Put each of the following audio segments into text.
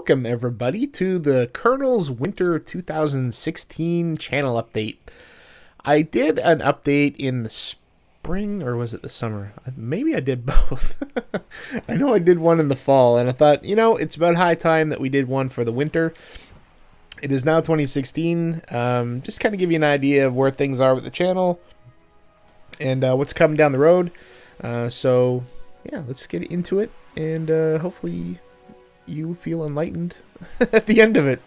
welcome everybody to the Kernel's Winter 2016 channel update. I did an update in the spring, or was it the summer? Maybe I did both. I know I did one in the fall, and I thought, it's about high time that we did one for the winter. It is now 2016. Just kind of give you an idea of where things are with the channel and what's coming down the road. So, yeah, let's get into it, and hopefully you feel enlightened at the end of it.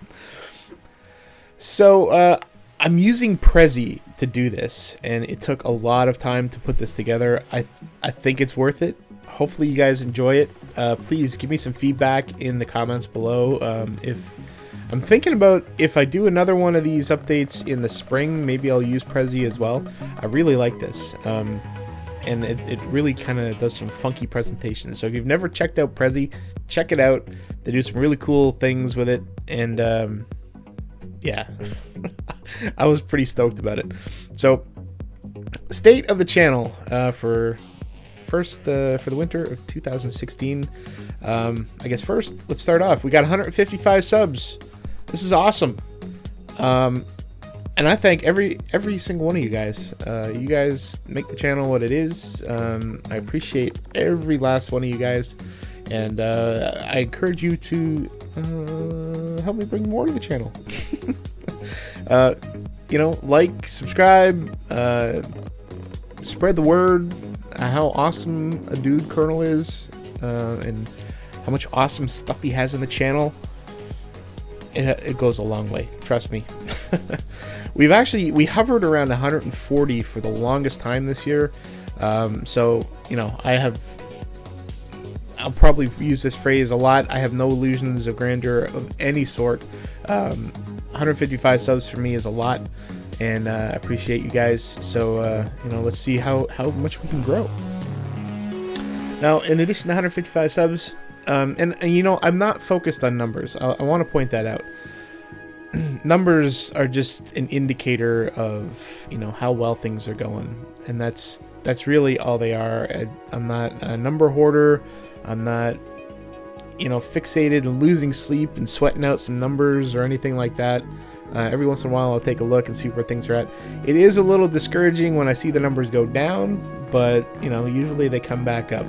So, I'm using Prezi to do this, and it took a lot of time to put this together. I think it's worth it. Hopefully you guys enjoy it. Please give me some feedback in the comments below. If I'm thinking about if I do another one of these updates in the spring, maybe I'll use Prezi as well. I really like this. And it really kind of does some funky presentations. So if you've never checked out Prezi, check it out. They do some really cool things with it, and yeah, I was pretty stoked about it. So, state of the channel for the winter of 2016. I guess first, let's start off. We got 155 subs. This is awesome. And I thank every single one of you guys. You guys make the channel what it is. I appreciate every last one of you guys. And I encourage you to help me bring more to the channel. Like, subscribe, spread the word how awesome a dude Kernel is, and how much awesome stuff he has in the channel. It goes a long way, trust me. We hovered around 140 for the longest time this year. So, I'll probably use this phrase a lot. I have no illusions of grandeur of any sort. 155 subs for me is a lot, and I appreciate you guys. So, let's see how much we can grow. Now, in addition to 155 subs, I'm not focused on numbers. I want to point that out. Numbers are just an indicator of, how well things are going, and that's really all they are. I'm not a number hoarder. I'm not, fixated and losing sleep and sweating out some numbers or anything like that. Every once in a while, I'll take a look and see where things are at. It is a little discouraging when I see the numbers go down, but, usually they come back up.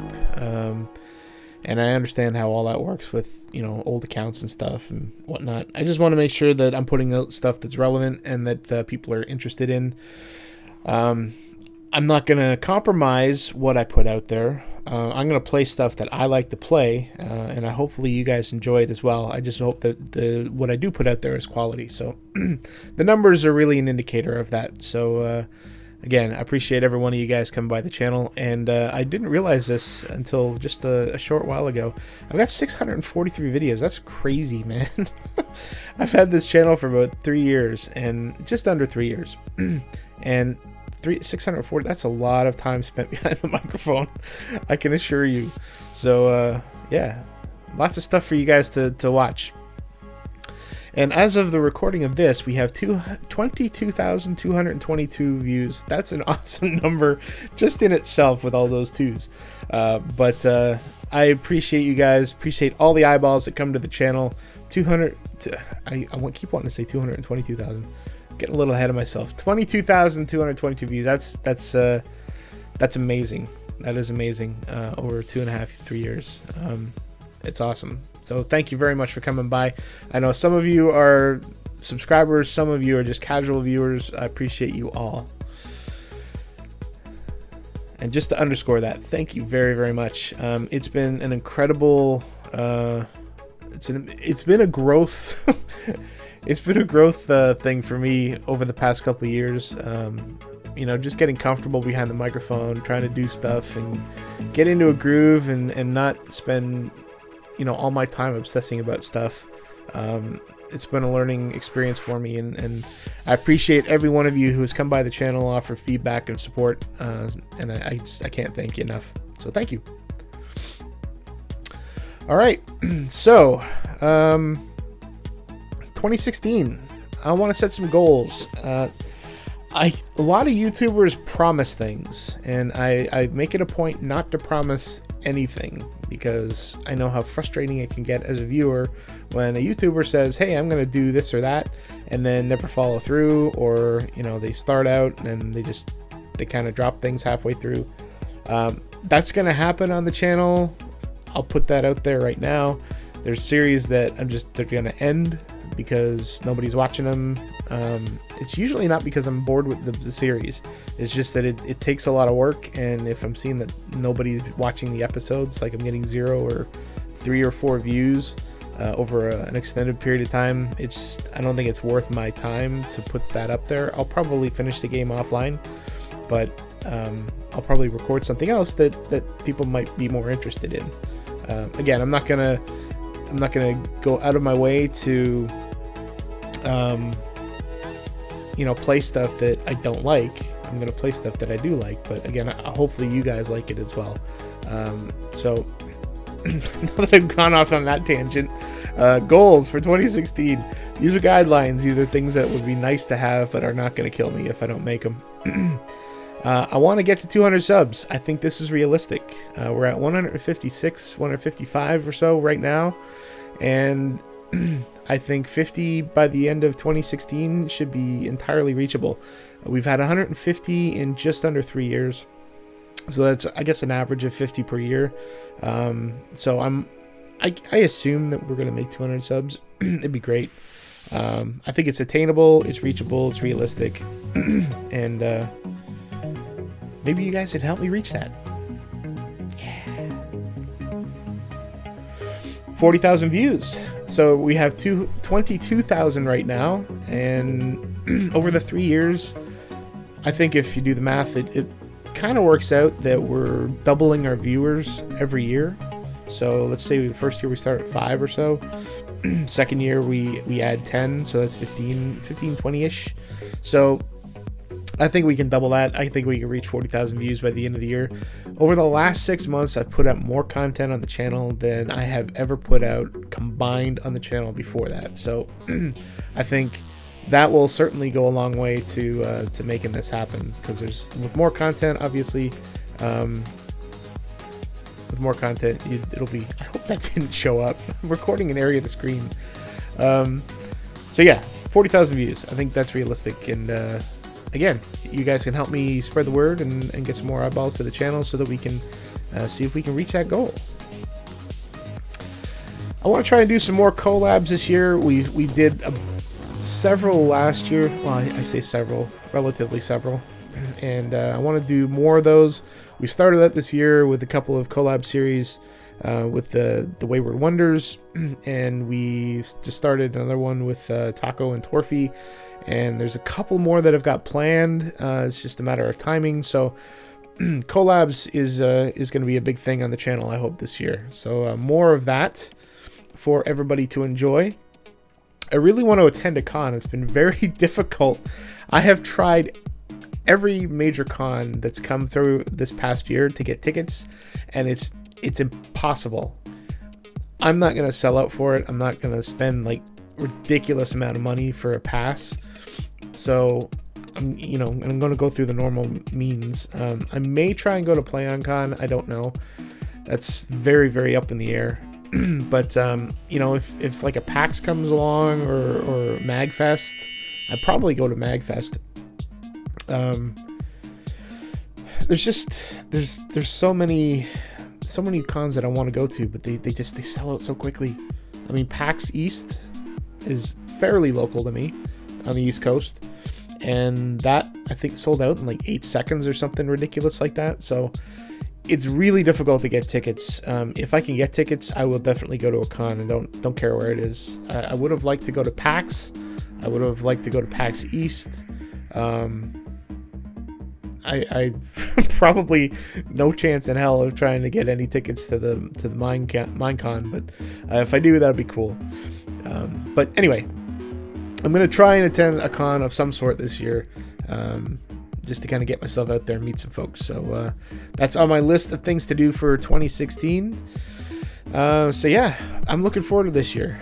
And I understand how all that works with, old accounts and stuff and whatnot. I just want to make sure that I'm putting out stuff that's relevant and that people are interested in. I'm not going to compromise what I put out there. I'm going to play stuff that I like to play, and hopefully you guys enjoy it as well. I just hope that what I do put out there is quality. So the numbers are really an indicator of that. So again, I appreciate every one of you guys coming by the channel, and I didn't realize this until just a short while ago. I've got 643 videos. That's crazy, man. I've had this channel for about 3 years, and just under 3 years. And 640, that's a lot of time spent behind the microphone, I can assure you. So, yeah, lots of stuff for you guys to watch. And as of the recording of this, we have 22,222 views. That's an awesome number just in itself with all those twos. But I appreciate you guys. Appreciate all the eyeballs that come to the channel. I keep wanting to say 222,000. Getting a little ahead of myself. 22,222 views. That's amazing. That is amazing. Over 2.5-3 years. It's awesome. So thank you very much for coming by. I know some of you are subscribers, some of you are just casual viewers. I appreciate you all. And just to underscore that, thank you very, very much. It's been an incredible. It's been a growth. It's been a growth thing for me over the past couple of years. Just getting comfortable behind the microphone, trying to do stuff and get into a groove and not spend all my time obsessing about stuff. It's been a learning experience for me, and I appreciate every one of you who has come by the channel, offer feedback and support, and I can't thank you enough. So thank you. All right, so 2016, I want to set some goals. A lot of YouTubers promise things, and I make it a point not to promise anything, because I know how frustrating it can get as a viewer when a YouTuber says, hey, I'm going to do this or that, and then never follow through, or, you know, they start out and they kind of drop things halfway through. That's going to happen on the channel. I'll put that out there right now. There's series that they're going to end because nobody's watching them. It's usually not because I'm bored with the series. It's just that it takes a lot of work, and if I'm seeing that nobody's watching the episodes, like I'm getting 0 or 3 or 4 views over an extended period of time, I don't think it's worth my time to put that up there. I'll probably finish the game offline, but I'll probably record something else that people might be more interested in. Again, I'm not gonna go out of my way to play stuff that I don't like. I'm gonna play stuff that I do like, but again, hopefully you guys like it as well. So now that I've gone off on that tangent, goals for 2016. These are guidelines. These are things that would be nice to have, but are not going to kill me if I don't make them. I want to get to 200 subs. I think this is realistic. We're at 156, 155 or so right now, and I think 50 by the end of 2016 should be entirely reachable. We've had 150 in just under 3 years, so that's, I guess, an average of 50 per year. So I assume that we're going to make 200 subs. It'd be great. I think it's attainable, it's reachable, it's realistic, and maybe you guys could help me reach that. Yeah. 40,000 views. So we have 22,000 right now, and over the 3 years, I think if you do the math, it kind of works out that we're doubling our viewers every year. So let's say the first year we start at 5 or so. Second year we add 10, so that's 15, 20-ish. So I think we can double that. I think we can reach 40,000 views by the end of the year. Over the last 6 months, I've put out more content on the channel than I have ever put out combined on the channel before that. So I think that will certainly go a long way to making this happen, because with more content, obviously, with more content, it'll be, I hope that didn't show up. I'm recording an area of the screen. So yeah, 40,000 views. I think that's realistic, and again, you guys can help me spread the word and get some more eyeballs to the channel so that we can see if we can reach that goal. I want to try and do some more collabs this year. We did several last year. Well, I say several, relatively several, and I want to do more of those. We started out this year with a couple of collab series with the Wayward Wonders, and we just started another one with Taco and Torfy, and there's a couple more that have got planned. It's just a matter of timing. So collabs is going to be a big thing on the channel, I hope, this year. So more of that for everybody to enjoy. I really want to attend a con. It's been very difficult. I have tried every major con that's come through this past year to get tickets, and it's impossible. I'm not going to sell out for it. I'm not going to spend like ridiculous amount of money for a pass. So I'm going to go through the normal means. I may try and go to PlayOnCon. I don't know. That's very, very up in the air. But if like a PAX comes along or MagFest, I'd probably go to MagFest. There's so many cons that I want to go to, but they sell out so quickly. I mean, PAX East is fairly local to me on the East Coast, and that I think sold out in like 8 seconds or something ridiculous like that. So it's really difficult to get tickets. If I can get tickets, I will definitely go to a con, and don't care where it is. I would have liked to go to PAX. I would have liked to go to PAX East. I probably no chance in hell of trying to get any tickets to the Minecon, but if I do, that'd be cool. But anyway, I'm gonna try and attend a con of some sort this year, just to kind of get myself out there and meet some folks. So that's on my list of things to do for 2016. So yeah, I'm looking forward to this year.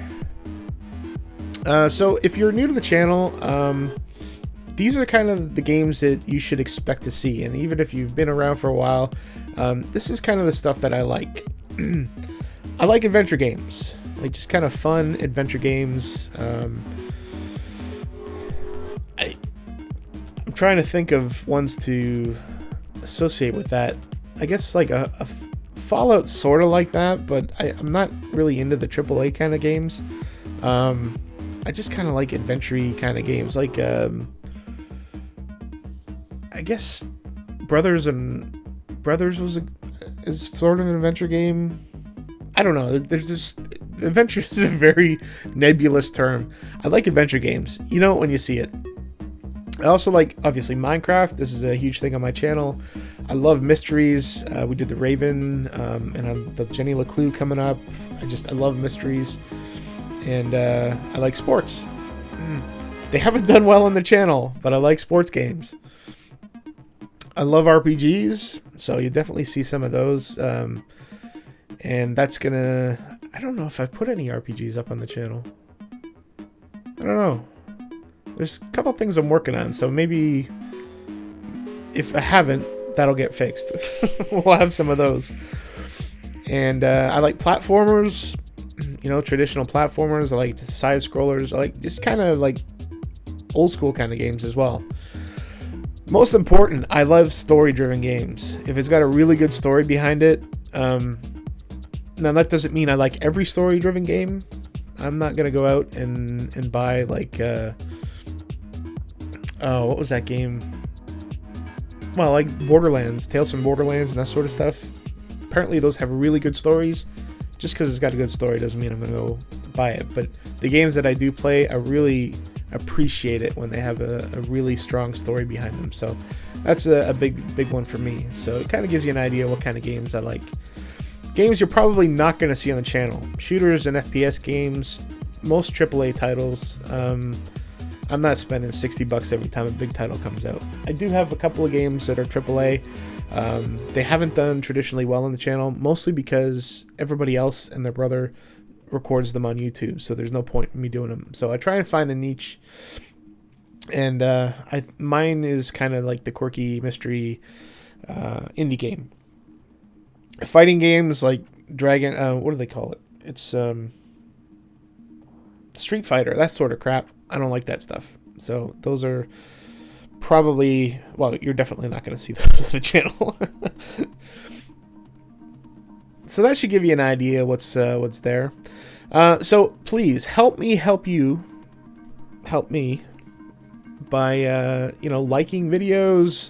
So if you're new to the channel, these are kind of the games that you should expect to see, and even if you've been around for a while, this is kind of the stuff that I like. I like adventure games, like just kind of fun adventure games. I'm trying to think of ones to associate with that. I guess like a Fallout sort of like that, but I'm not really into the AAA kind of games. I just kind of like adventure-y kind of games, like I guess Brothers is sort of an adventure game. I don't know. There's just, adventure is a very nebulous term. I like adventure games. You know it when you see it. I also like, obviously, Minecraft. This is a huge thing on my channel. I love mysteries. We did the Raven and the Jenny LeClue coming up. I love mysteries. And I like sports. They haven't done well on the channel, but I like sports games. I love RPGs, so you definitely see some of those. And that's gonna... I don't know if I've put any RPGs up on the channel. I don't know. There's a couple things I'm working on, so maybe if I haven't, that'll get fixed. We'll have some of those. And I like platformers, you know, traditional platformers. I like the side scrollers. I like just kind of like old school kind of games as well. Most important, I love story-driven games. If it's got a really good story behind it, now that doesn't mean I like every story-driven game. I'm not gonna go out and buy like what was that game? Well, like Borderlands, Tales from Borderlands and that sort of stuff. Apparently those have really good stories. Just because it's got a good story doesn't mean I'm gonna go buy it. But the games that I do play, I really appreciate it when they have a really strong story behind them. So that's a big one for me. So it kind of gives you an idea what kind of games I like. Games you're probably not going to see on the channel: shooters and FPS games, most AAA titles. I'm not spending $60 every time a big title comes out. I do have a couple of games that are AAA. They haven't done traditionally well on the channel, mostly because everybody else and their brother records them on YouTube, so there's no point in me doing them. So I try and find a niche, and mine is kind of like the quirky mystery indie game. Fighting games like Dragon, what do they call it? It's Street Fighter, that sort of crap. I don't like that stuff. So those are probably, well, you're definitely not going to see those on the channel. So that should give you an idea what's there. So please help me help you. Help me by liking videos,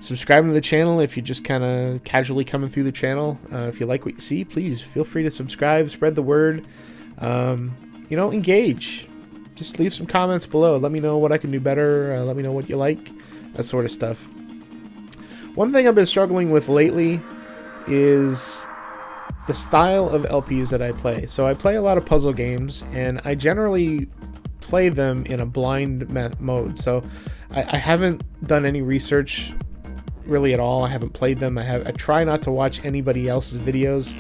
subscribing to the channel if you're just kind of casually coming through the channel. If you like what you see, please feel free to subscribe, spread the word. Engage. Just leave some comments below. Let me know what I can do better. Let me know what you like. That sort of stuff. One thing I've been struggling with lately is the style of LPs that I play. So I play a lot of puzzle games, and I generally play them in a blind mode. So I haven't done any research really at all. I haven't played them. I try not to watch anybody else's videos.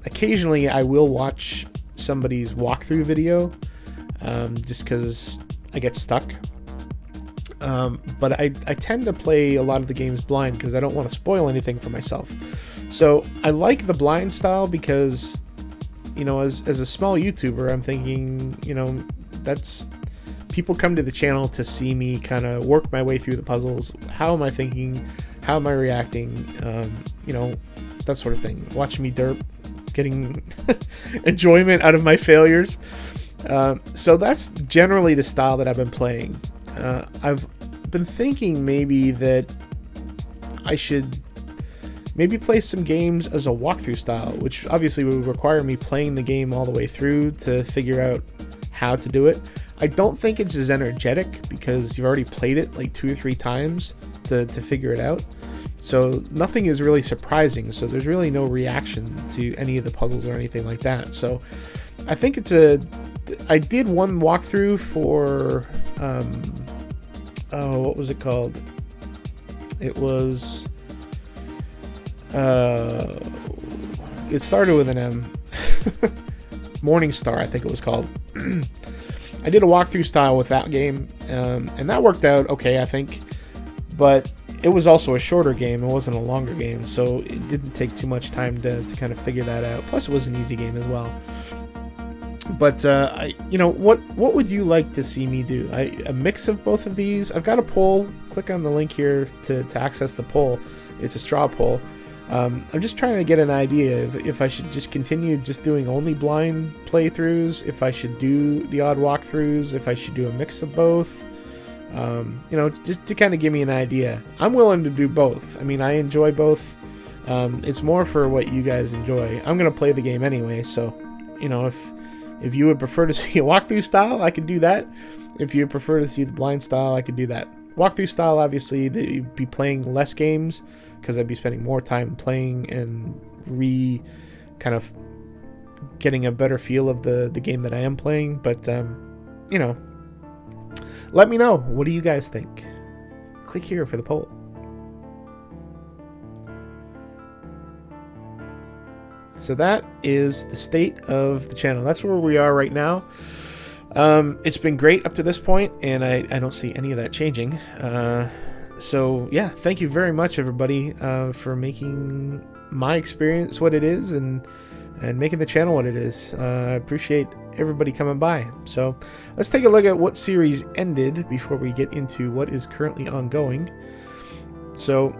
Occasionally I will watch somebody's walkthrough video, just because I get stuck. But I tend to play a lot of the games blind because I don't want to spoil anything for myself. So I like the blind style because, as a small YouTuber, I'm thinking, that's people come to the channel to see me kind of work my way through the puzzles. How am I thinking? How am I reacting? That sort of thing. Watching me derp, getting enjoyment out of my failures. So that's generally the style that I've been playing. I've been thinking maybe that I should maybe play some games as a walkthrough style, which obviously would require me playing the game all the way through to figure out how to do it. I don't think it's as energetic because you've already played it like 2 or 3 times to figure it out. So nothing is really surprising. So there's really no reaction to any of the puzzles or anything like that. So I think I did one walkthrough for, what was it called? It was, it started with an M. Morningstar, I think it was called. I did a walkthrough style with that game, and that worked out okay, I think. But it was also a shorter game. It wasn't a longer game, so it didn't take too much time to kind of figure that out. Plus, it was an easy game as well. But what would you like to see me do? A mix of both of these. I've got a poll. Click on the link here to access the poll. It's a straw poll. I'm just trying to get an idea if I should just continue just doing only blind playthroughs, if I should do the odd walkthroughs, if I should do a mix of both. Just to kind of give me an idea. I'm willing to do both. I mean, I enjoy both. It's more for what you guys enjoy. I'm going to play the game anyway, so, if you would prefer to see a walkthrough style, I could do that. If you prefer to see the blind style, I could do that. Walkthrough style, obviously, you'd be playing less games, because I'd be spending more time playing and kind of getting a better feel of the game that I am playing. But, let me know. What do you guys think? Click here for the poll. So that is the state of the channel. That's where we are right now. It's been great up to this point, and I don't see any of that changing. So yeah, thank you very much, everybody, for making my experience what it is and making the channel what it is. I appreciate everybody coming by. So let's take a look at what series ended before we get into what is currently ongoing. So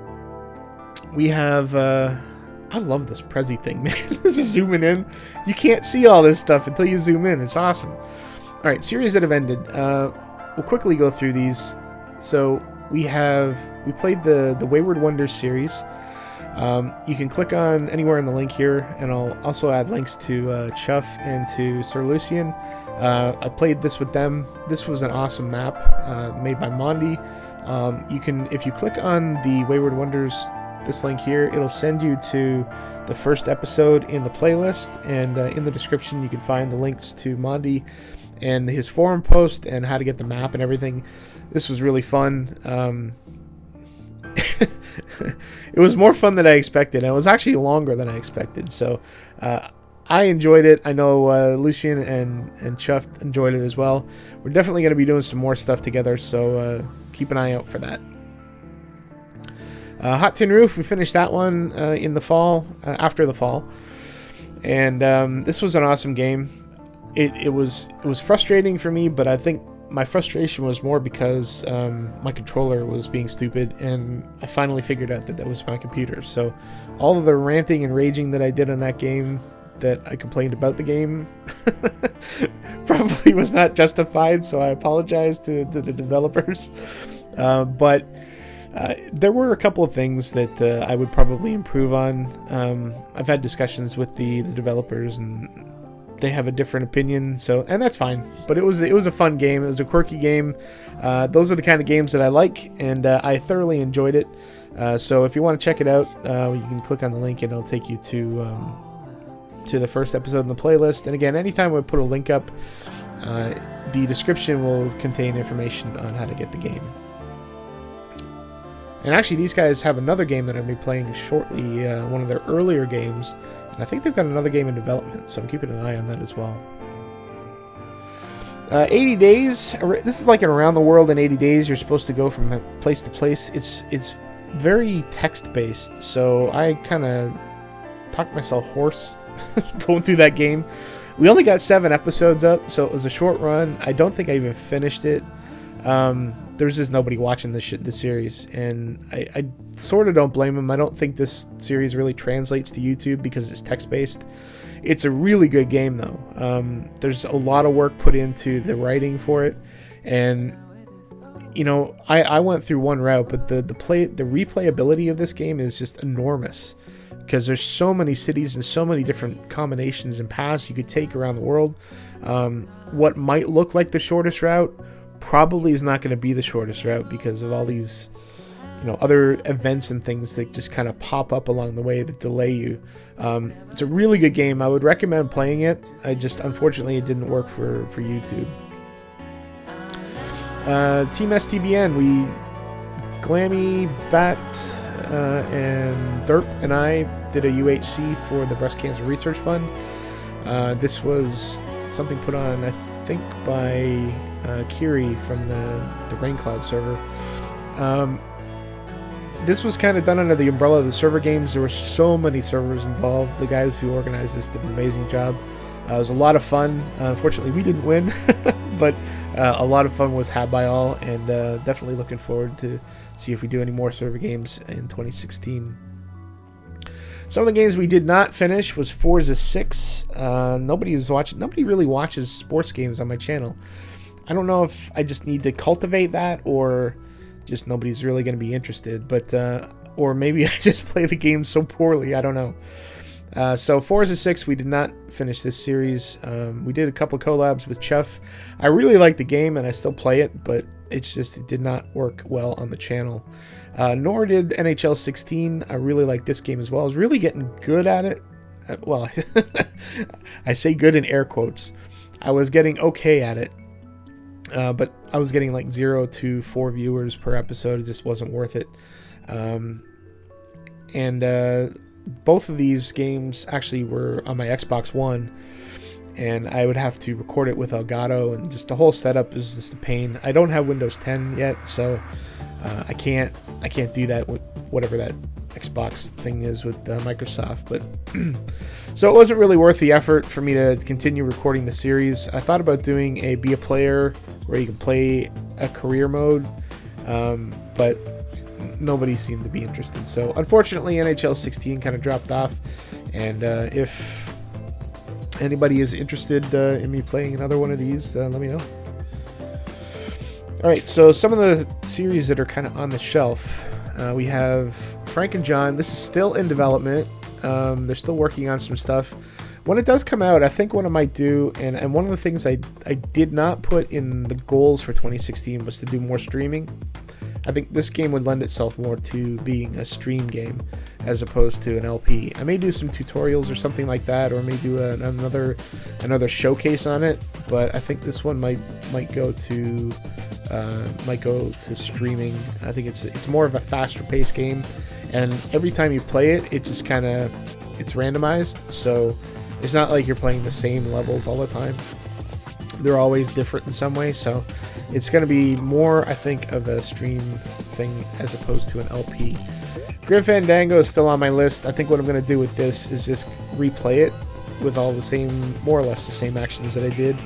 we have I love this Prezi thing, man. This is zooming in. You can't see all this stuff until you zoom in. It's awesome. All right, series that have ended. We'll quickly go through these. So we played the Wayward Wonders series. You can click on anywhere in the link here, and I'll also add links to Chuff and to Sir Lucian. I played this with them. This was an awesome map made by Mondi. If you click on the Wayward Wonders, this link here, it'll send you to the first episode in the playlist, and in the description you can find the links to Mondi and his forum post and how to get the map and everything. This was really fun. It was more fun than I expected, and it was actually longer than I expected, so I enjoyed it. I know Lucian and Chuff enjoyed it as well. We're definitely going to be doing some more stuff together, so keep an eye out for that. Hot Tin Roof, we finished that one in the fall, after the fall, and this was an awesome game. It was frustrating for me, but I think my frustration was more because my controller was being stupid, and I finally figured out that was my computer. So all of the ranting and raging that I did on that game, that I complained about the game, probably was not justified, so I apologize to the developers. But there were a couple of things that I would probably improve on. I've had discussions with the developers, and they have a different opinion, and that's fine. But it was a fun game. It was a quirky game. Those are the kind of games that I like, and I thoroughly enjoyed it. So if you want to check it out, you can click on the link, and it'll take you to the first episode in the playlist. And again, anytime we put a link up, the description will contain information on how to get the game. And actually, these guys have another game that I'm going to be playing shortly, one of their earlier games. And I think they've got another game in development, so I'm keeping an eye on that as well. 80 days. This is like an around the world in 80 days. You're supposed to go from place to place. It's very text-based, so I kind of talked myself hoarse going through that game. We only got 7 episodes up, so it was a short run. I don't think I even finished it. There's just nobody watching this series, and I sort of don't blame them. I don't think this series really translates to YouTube because it's text-based. It's a really good game, though. There's a lot of work put into the writing for it, and I went through one route, but the replayability of this game is just enormous because there's so many cities and so many different combinations and paths you could take around the world. What might look like the shortest route probably is not going to be the shortest route because of all these other events and things that just kind of pop up along the way that delay you. It's a really good game. I would recommend playing it. Unfortunately it didn't work for YouTube. Team STBN, Glammy, Bat, and Derp and I did a UHC for the Breast Cancer Research Fund. This was something put on, I think, by Kiri from the Raincloud server. this was kind of done under the umbrella of the server games. There were so many servers involved. The guys who organized this did an amazing job. It was a lot of fun. Unfortunately, we didn't win, but a lot of fun was had by all, and definitely looking forward to see if we do any more server games in 2016. Some of the games we did not finish was Forza 6. Nobody really watches sports games on my channel. I don't know if I just need to cultivate that, or just nobody's really going to be interested, but or maybe I just play the game so poorly. I don't know. So Forza 6, we did not finish this series. We did a couple of collabs with Chuff. I really like the game and I still play it, but it did not work well on the channel. Nor did NHL 16. I really like this game as well. I was really getting good at it. Well, I say good in air quotes. I was getting okay at it. But I was getting like 0 to 4 viewers per episode. It just wasn't worth it. Both of these games actually were on my Xbox One, and I would have to record it with Elgato, and just the whole setup is just a pain. I don't have Windows 10 yet, so I can't do that with whatever that Xbox thing is with Microsoft. But so it wasn't really worth the effort for me to continue recording the series. I thought about doing a be a player where you can play a career mode, but nobody seemed to be interested. So unfortunately, NHL 16 kind of dropped off, and if anybody is interested in me playing another one of these, let me know. Alright, so some of the series that are kind of on the shelf, we have Frank and John. This is still in development. They're still working on some stuff. When it does come out, I think what I might do, and one of the things I did not put in the goals for 2016 was to do more streaming. I think this game would lend itself more to being a stream game as opposed to an LP. I may do some tutorials or something like that, or may do another showcase on it. But I think this one might go to streaming. I think it's more of a faster paced game, and every time you play it, it just it's randomized. So it's not like you're playing the same levels all the time. They're always different in some way. So it's going to be more, I think, of a stream thing as opposed to an LP. Grim Fandango is still on my list. I think what I'm going to do with this is just replay it with all the same, more or less the same actions that I did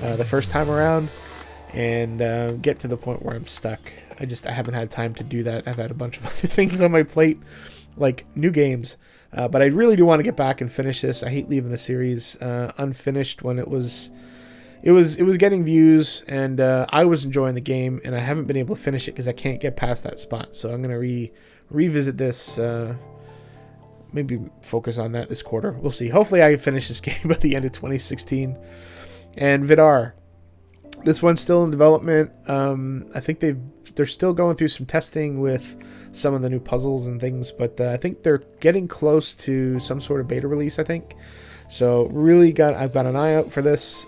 the first time around, and get to the point where I'm stuck. I haven't had time to do that. I've had a bunch of other things on my plate, like new games. But I really do want to get back and finish this. I hate leaving a series unfinished when it was getting views, and I was enjoying the game, and I haven't been able to finish it because I can't get past that spot. So I'm going to revisit this, maybe focus on that this quarter. We'll see. Hopefully I can finish this game by the end of 2016. And Vidar. This one's still in development. I think they're still going through some testing with some of the new puzzles and things, but I think they're getting close to some sort of beta release, I think. So really I've got an eye out for this.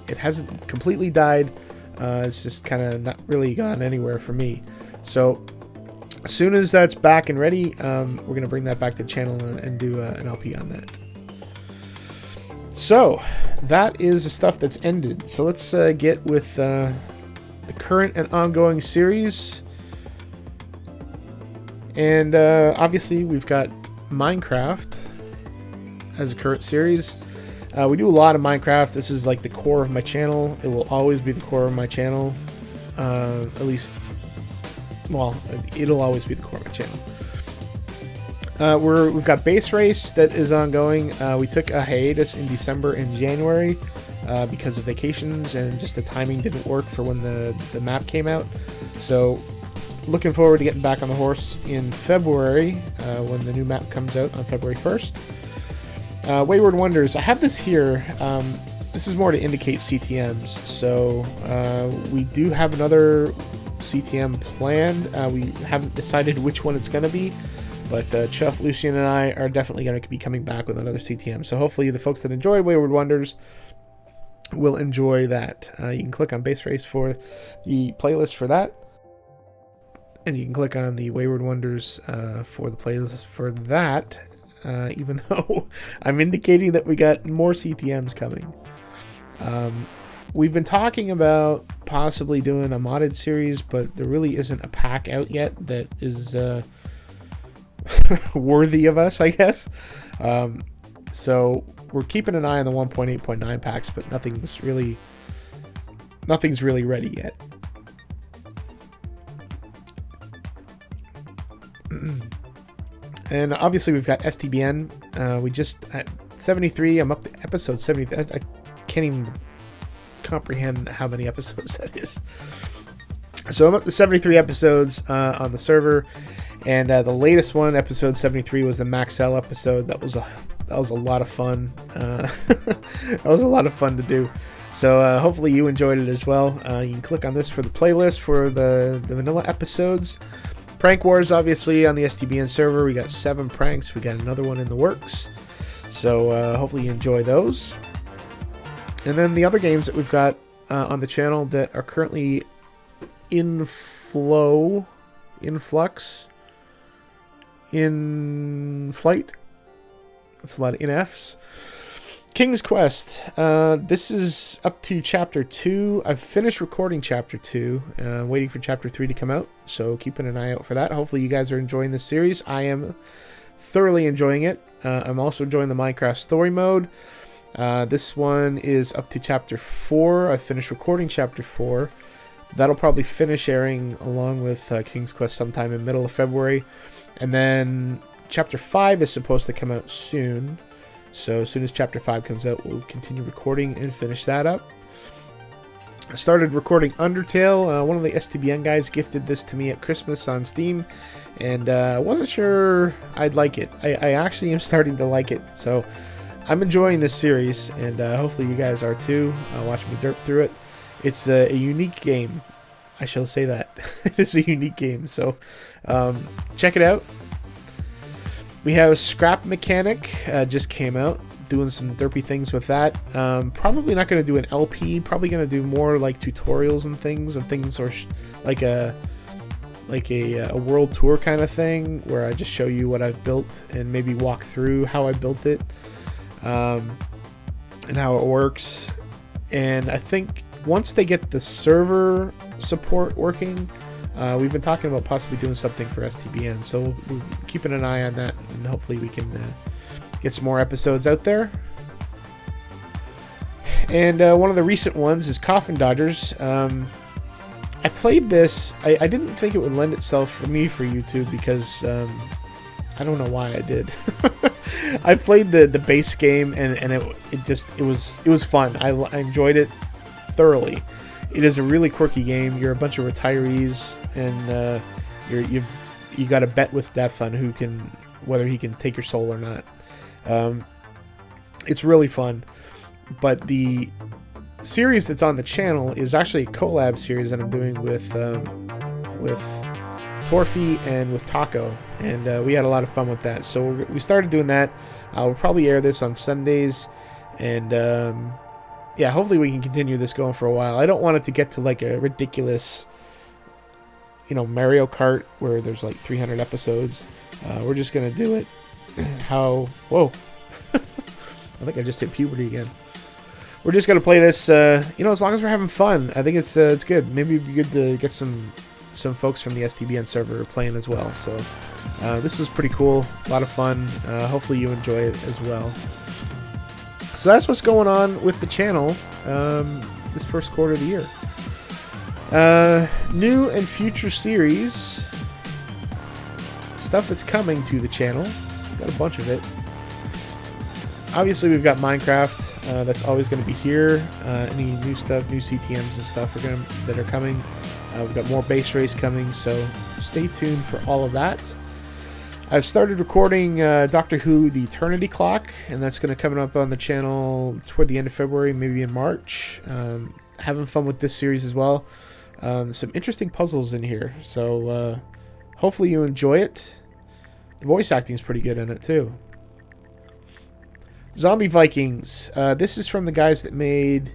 It hasn't completely died. It's just kind of not really gone anywhere for me. So as soon as that's back and ready, we're going to bring that back to the channel and do an LP on that. So that is the stuff that's ended. So let's get with the current and ongoing series. And obviously we've got Minecraft as a current series. We do a lot of Minecraft. This is like the core of my channel. It will always be the core of my channel. At least, well, it'll always be the core of my channel. We've got Base Race that is ongoing. We took a hiatus in December and January because of vacations, and just the timing didn't work for when the map came out. So looking forward to getting back on the horse in February when the new map comes out on February 1st. Wayward Wonders. I have this here. This is more to indicate CTMs. So we do have another CTM planned. We haven't decided which one it's going to be. But Chuff, Lucian, and I are definitely going to be coming back with another CTM. So hopefully the folks that enjoyed Wayward Wonders will enjoy that. You can click on Base Race for the playlist for that. And you can click on the Wayward Wonders for the playlist for that. Even though I'm indicating that we got more CTMs coming. We've been talking about possibly doing a modded series, but there really isn't a pack out yet that is worthy of us, I guess. So we're keeping an eye on the 1.8.9 packs, but nothing's really ready yet. And obviously we've got STBN. We just at 73. I'm up to episode 70. I can't even comprehend how many episodes that is. So I'm up to 73 episodes on the server, and the latest one, episode 73, was the Maxell episode. That was a lot of fun. That was a lot of fun to do. So hopefully you enjoyed it as well. You can click on this for the playlist for the vanilla episodes. Prank Wars, obviously, on the STBN server. We got 7 pranks. We got another one in the works. So hopefully you enjoy those. And then the other games that we've got on the channel that are currently in flight. That's a lot of NFs. King's Quest. This is up to Chapter 2. I've finished recording Chapter 2. Waiting for Chapter 3 to come out. So keeping an eye out for that. Hopefully you guys are enjoying this series. I am thoroughly enjoying it. I'm also enjoying the Minecraft story mode. This one is up to Chapter 4. I finished recording Chapter 4. That'll probably finish airing along with King's Quest sometime in middle of February. And then Chapter 5 is supposed to come out soon. So as soon as Chapter 5 comes out, we'll continue recording and finish that up. I started recording Undertale. One of the STBN guys gifted this to me at Christmas on Steam. And I wasn't sure I'd like it. I actually am starting to like it. So I'm enjoying this series. And hopefully you guys are too. Watch me derp through it. It's a unique game. I shall say that. It is a unique game. So check it out. We have Scrap Mechanic. Just came out. Doing some derpy things with that. Probably not going to do an LP. Probably going to do more like tutorials and things. Or like a world tour kind of thing. Where I just show you what I've built. And maybe walk through how I built it. And how it works. And I think once they get the server support working, we've been talking about possibly doing something for STBN, so we're keeping an eye on that, and hopefully we can get some more episodes out there. And one of the recent ones is Coffin Dodgers. I played this. I didn't think it would lend itself for me for YouTube because I don't know why I did. I played the base game, and it was fun. I enjoyed it thoroughly. It is a really quirky game. You're a bunch of retirees, and you got to bet with death on whether he can take your soul or not. It's really fun. But the series that's on the channel is actually a collab series that I'm doing with Torfy and with Taco, and we had a lot of fun with that. So we started doing that. We'll probably air this on Sundays, and yeah, hopefully we can continue this going for a while. I don't want it to get to like a ridiculous, Mario Kart where there's like 300 episodes. We're just gonna do it whoa. I think I just hit puberty again. We're just gonna play this, as long as we're having fun. I think it's good. Maybe it'd be good to get some folks from the STBN server playing as well. So this was pretty cool, a lot of fun. Hopefully you enjoy it as well. So that's what's going on with the channel this first quarter of the year. New and future series stuff that's coming to the channel. Got a bunch of it. Obviously we've got Minecraft. That's always going to be here. Any new stuff, new CTMs and stuff that are coming. We've got more base race coming, so stay tuned for all of that. I've started recording Doctor Who: The Eternity Clock, and that's going to come up on the channel toward the end of February, maybe in March. Having fun with this series as well. Some interesting puzzles in here, so hopefully you enjoy it. The voice acting is pretty good in it too. Zombie Vikings. This is from the guys that made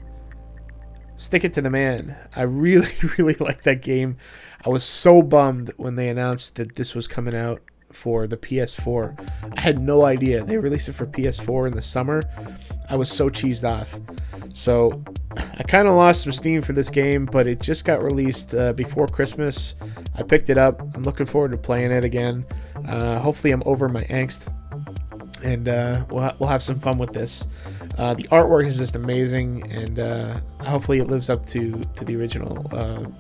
Stick It to the Man. I really, really like that game. I was so bummed when they announced that this was coming out for the PS4. I had no idea. They released it for PS4 in the summer. I was so cheesed off. So I kind of lost some steam for this game, but it just got released before Christmas. I picked it up. I'm looking forward to playing it again. Hopefully I'm over my angst, and we'll have some fun with this. The artwork is just amazing, and hopefully it lives up to the original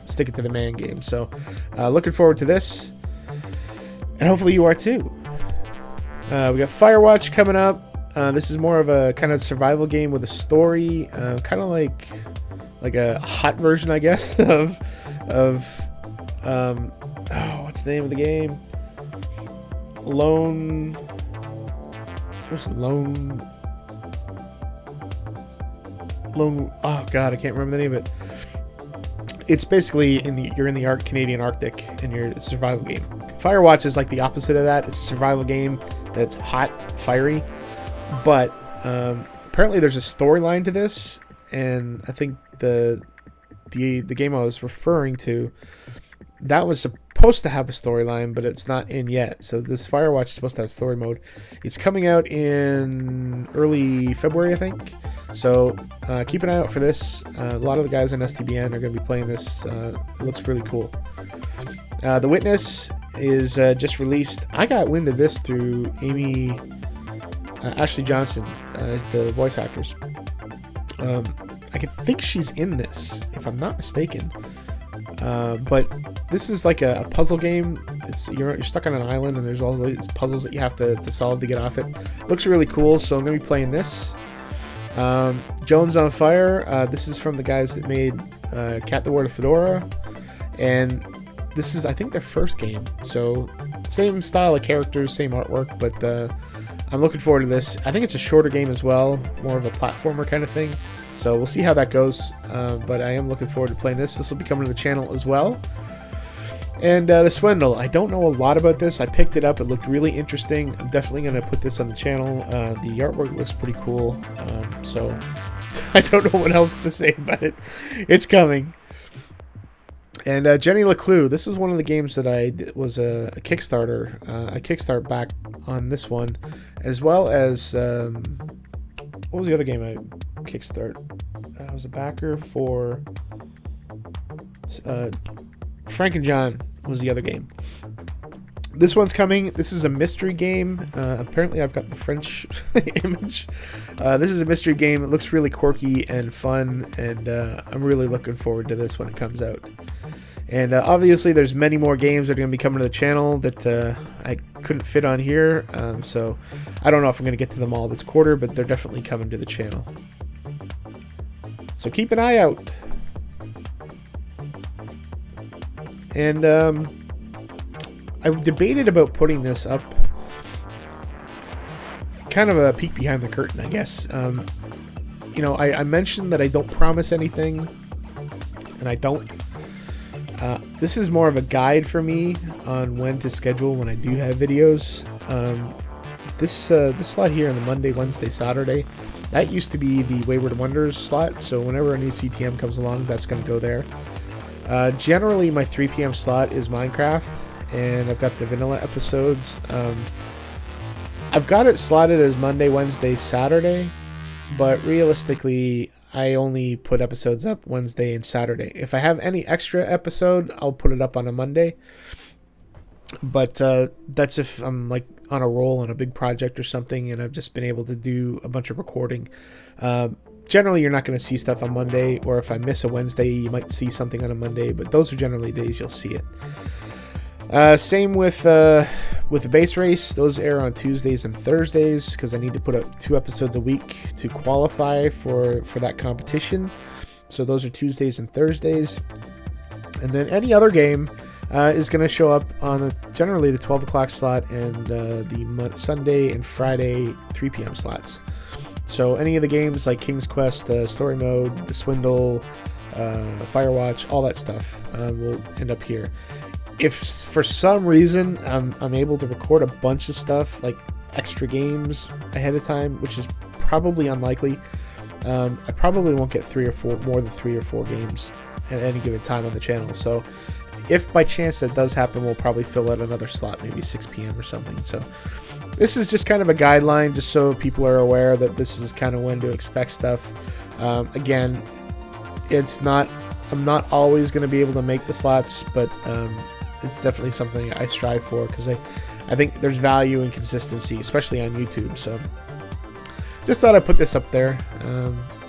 Stick It to the Man game. So looking forward to this, and hopefully you are too. We got Firewatch coming up. This is more of a kind of survival game with a story, kind of like a hot version, I guess, of what's the name of the game? Lone. Oh god, I can't remember the name of it. It's basically you're in the Canadian Arctic, and it's a survival game. Firewatch is like the opposite of that. It's a survival game that's hot, fiery, but apparently there's a storyline to this, and I think the game I was referring to, that was supposed to have a storyline, but it's not in yet. So this Firewatch is supposed to have story mode. It's coming out in early February, I think. So keep an eye out for this. A lot of the guys on STBN are going to be playing this. It looks really cool. The Witness is just released. I got wind of this through Ashley Johnson, the voice actress. I think she's in this, if I'm not mistaken. But this is like a puzzle game. You're stuck on an island, and there's all these puzzles that you have to solve to get off it. Looks really cool, so I'm going to be playing this. Jones on Fire. This is from the guys that made Cat the Word of Fedora, and this is, I think, their first game. So same style of characters, same artwork, but I'm looking forward to this. I think it's a shorter game as well, more of a platformer kind of thing. So we'll see how that goes, but I am looking forward to playing this. This will be coming to the channel as well. And The Swindle. I don't know a lot about this. I picked it up. It looked really interesting. I'm definitely going to put this on the channel. The artwork looks pretty cool. So I don't know what else to say about it. It's coming. And Jenny LeClue. This is one of the games that was a Kickstarter. I kickstart back on this one, as well as what was the other game I kickstart? I was a backer for Frank and John was the other game. This one's coming. This is a mystery game. Apparently I've got the French image. This is a mystery game. It looks really quirky and fun, and I'm really looking forward to this when it comes out. And obviously there's many more games that are going to be coming to the channel that I couldn't fit on here. So I don't know if I'm going to get to them all this quarter, but they're definitely coming to the channel. So keep an eye out. And I debated about putting this up. Kind of a peek behind the curtain, I guess. You know, I mentioned that I don't promise anything, and I don't. This is more of a guide for me on when to schedule when I do have videos. This slot here on the Monday, Wednesday, Saturday, that used to be the Wayward Wonders slot, so whenever a new CTM comes along, that's going to go there. Generally, my 3 p.m. slot is Minecraft, and I've got the vanilla episodes. I've got it slotted as Monday, Wednesday, Saturday, but realistically, I only put episodes up Wednesday and Saturday. If I have any extra episode, I'll put it up on a Monday. But that's if I'm like on a roll on a big project or something, and I've just been able to do a bunch of recording. Generally, you're not going to see stuff on Monday, or if I miss a Wednesday, you might see something on a Monday, but those are generally days you'll see it. Same with the base race. Those air on Tuesdays and Thursdays because I need to put up 2 episodes a week to qualify for that competition. So those are Tuesdays and Thursdays. And then any other game is going to show up on generally the 12 o'clock slot and the Sunday and Friday 3 p.m. slots. So any of the games like King's Quest, the Story Mode, The Swindle, Firewatch, all that stuff will end up here. If for some reason I'm able to record a bunch of stuff, like extra games ahead of time, which is probably unlikely, I probably won't get more than 3 or 4 games at any given time on the channel. So if by chance that does happen, we'll probably fill out another slot, maybe 6 p.m. or something. So this is just kind of a guideline, just so people are aware that this is kind of when to expect stuff. Again, I'm not always going to be able to make the slots, but it's definitely something I strive for, because I think there's value in consistency, especially on YouTube. So just thought I'd put this up there,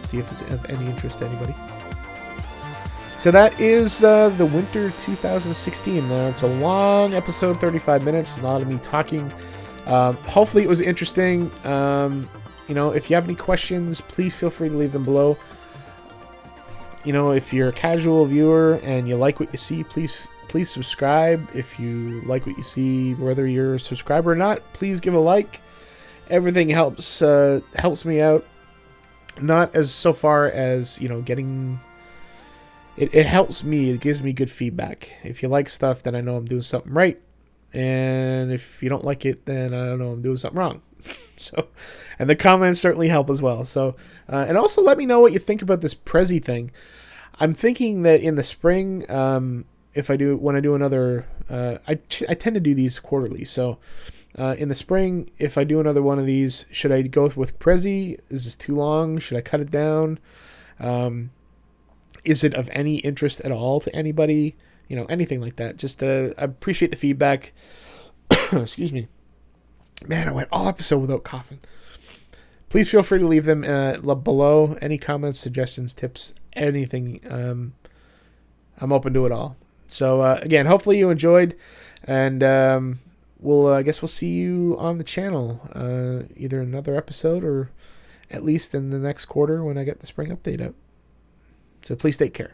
see if it's of any interest to anybody. So that is the Winter 2016. It's a long episode, 35 minutes. A lot of me talking. Hopefully it was interesting. If you have any questions, please feel free to leave them below. If you're a casual viewer and you like what you see, please subscribe. If you like what you see, whether you're a subscriber or not, please give a like. Everything helps me out. Not as so far as getting. It helps me. It gives me good feedback. If you like stuff, then I know I'm doing something right. And if you don't like it, then I don't know I'm doing something wrong. So, and the comments certainly help as well. So, and also let me know what you think about this Prezi thing. I'm thinking that in the spring, if I do another, I tend to do these quarterly. So, in the spring, if I do another one of these, should I go with Prezi? Is this too long? Should I cut it down? Is it of any interest at all to anybody? Anything like that. Just I appreciate the feedback. Excuse me. Man, I went all episode without coughing. Please feel free to leave them below. Any comments, suggestions, tips, anything. I'm open to it all. So, again, hopefully you enjoyed. And I guess we'll see you on the channel. Either another episode or at least in the next quarter when I get the spring update out. So please take care.